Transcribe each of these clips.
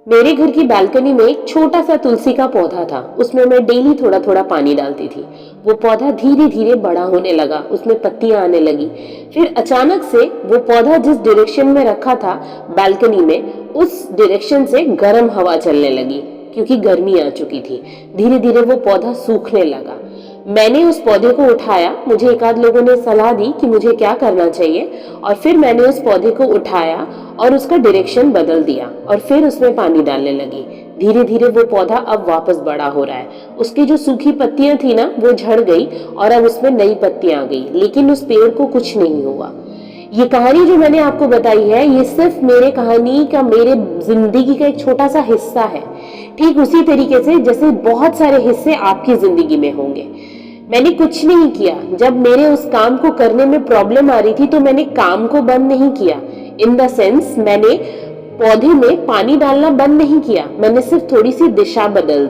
मेरे घर की बालकनी में एक छोटा सा तुलसी का पौधा था। उसमें मैं डेली थोड़ा थोड़ा पानी डालती थी। वो पौधा धीरे धीरे बड़ा होने लगा, उसमें पत्तियां आने लगी। फिर अचानक से वो पौधा जिस डायरेक्शन में रखा था बालकनी में, उस डायरेक्शन से गर्म हवा चलने लगी क्योंकि गर्मी आ चुकी थी। धीरे धीरे वो पौधा सूखने लगा। मैंने उस पौधे को उठाया, मुझे एक आध लोगों ने सलाह दी कि मुझे क्या करना चाहिए, और फिर मैंने उस पौधे को उठाया और उसका डायरेक्शन बदल दिया और फिर उसमें पानी डालने लगी। धीरे धीरे वो पौधा अब वापस बड़ा हो रहा है। उसकी जो सूखी पत्तियां थी ना, वो झड़ गई और अब उसमें नई पत्तियां आ गई, लेकिन उस पेड़ को कुछ नहीं हुआ। ये कहानी जो मैंने आपको बताई है, ये सिर्फ मेरे कहानी का, मेरे जिंदगी का एक छोटा सा हिस्सा है। ठीक उसी तरीके से जैसे बहुत सारे हिस्से आपकी जिंदगी में होंगे। मैंने कुछ नहीं किया। जब मेरे उस काम को करने में प्रॉब्लम आ रही थी तो मैंने काम को बंद नहीं किया। इन द सेंस, मैंने पौधे में पानी डालना बंद नहीं किया, मैंने सिर्फ थोड़ी सी दिशा बदल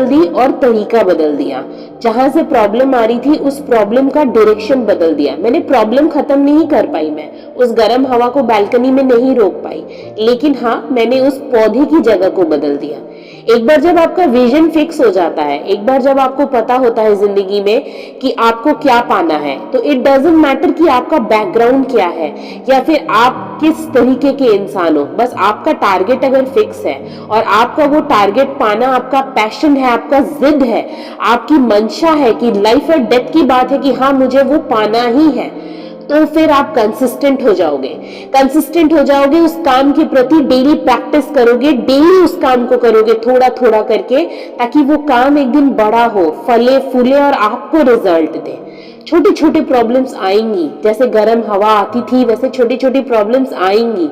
दी और तरीका बदल दिया। जहां से प्रॉब्लम आ रही थी उस प्रॉब्लम का डायरेक्शन बदल दिया। मैंने प्रॉब्लम खत्म नहीं कर पाई, मैं उस गर्म हवा को बालकनी में नहीं रोक पाई, लेकिन हाँ, मैंने उस पौधे की जगह को बदल दिया। एक बार जब आपका विजन फिक्स हो जाता है, एक बार जब आपको पता होता है जिंदगी में कि आपको क्या पाना है, तो इट डजंट मैटर कि आपका बैकग्राउंड क्या है या फिर आप किस तरीके के इंसान हो। बस आपका टारगेट अगर फिक्स है और आपका वो टारगेट पाना आपका पैशन है, आपका जिद है, आपकी मंशा है कि लाइफ और डेथ की बात है कि हाँ, मुझे वो पाना ही है, तो फिर आप कंसिस्टेंट हो जाओगे उस काम के प्रति। डेली प्रैक्टिस करोगे, डेली उस काम को करोगे थोड़ा थोड़ा करके, ताकि वो काम एक दिन बड़ा हो, फले फूले और आपको रिजल्ट दे। छोटी छोटी प्रॉब्लम्स आएंगी, जैसे गर्म हवा आती थी वैसे छोटी छोटी प्रॉब्लम्स आएंगी।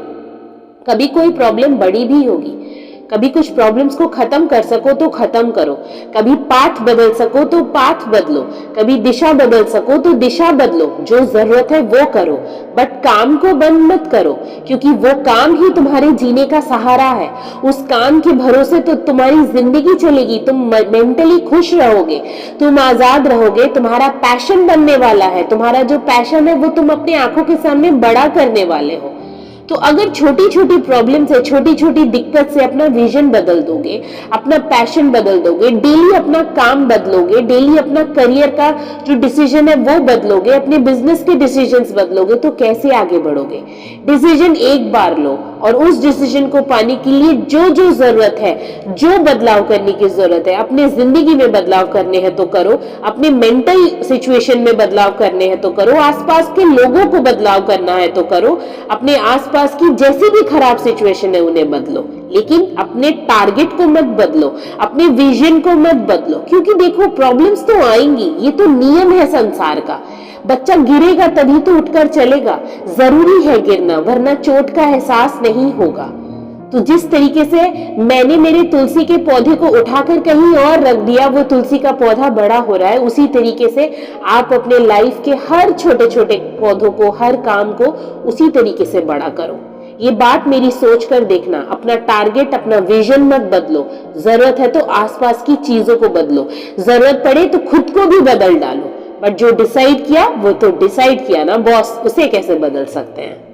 कभी कोई प्रॉब्लम बड़ी भी होगी। कभी कुछ प्रॉब्लम्स को खत्म कर सको तो खत्म करो, कभी पाथ बदल सको तो पाथ बदलो, कभी दिशा बदल सको तो दिशा बदलो। जो जरूरत है वो करो, बट काम को बंद मत करो, क्योंकि वो काम ही तुम्हारे जीने का सहारा है। उस काम के भरोसे तो तुम्हारी जिंदगी चलेगी, तुम मेंटली खुश रहोगे, तुम आजाद रहोगे, तुम्हारा पैशन बनने वाला है। तुम्हारा जो पैशन है वो तुम अपनी आंखों के सामने बड़ा करने वाले हो। तो अगर छोटी छोटी प्रॉब्लम से, छोटी छोटी दिक्कत से अपना विजन बदल दोगे, अपना पैशन बदल दोगे, डेली अपना काम बदलोगे, डेली अपना करियर का जो डिसीजन है वो बदलोगे, अपने बिजनेस के डिसीजंस बदलोगे, तो कैसे आगे बढ़ोगे। डिसीजन एक बार लो और उस डिसीजन को पाने के लिए जो जो जरूरत है, जो बदलाव करने की जरूरत है, अपने जिंदगी में बदलाव करने हैं तो करो, अपने मेंटल सिचुएशन में बदलाव करने हैं तो करो, आसपास के लोगों को बदलाव करना है तो करो, अपने आसपास की जैसी भी खराब सिचुएशन है उन्हें बदलो, लेकिन अपने टारगेट को मत बदलो, अपने विजन को मत बदलो। क्योंकि देखो, प्रॉब्लम्स तो आएंगी, ये तो नियम है संसार का। बच्चा गिरेगा तभी तो उठकर चलेगा, जरूरी है गिरना, वरना चोट का एहसास नहीं होगा। तो जिस तरीके से मैंने मेरे तुलसी के पौधे को उठाकर कहीं और रख दिया, वो तुलसी का पौधा बड़ा हो रहा है, उसी तरीके से आप अपने लाइफ के हर छोटे छोटे पौधों को, हर काम को उसी तरीके से बड़ा करो। ये बात मेरी सोच कर देखना। अपना टारगेट, अपना विजन मत बदलो। जरूरत है तो आसपास की चीजों को बदलो, जरूरत पड़े तो खुद को भी बदल डालो, बट जो डिसाइड किया वो तो डिसाइड किया ना बॉस, उसे कैसे बदल सकते हैं।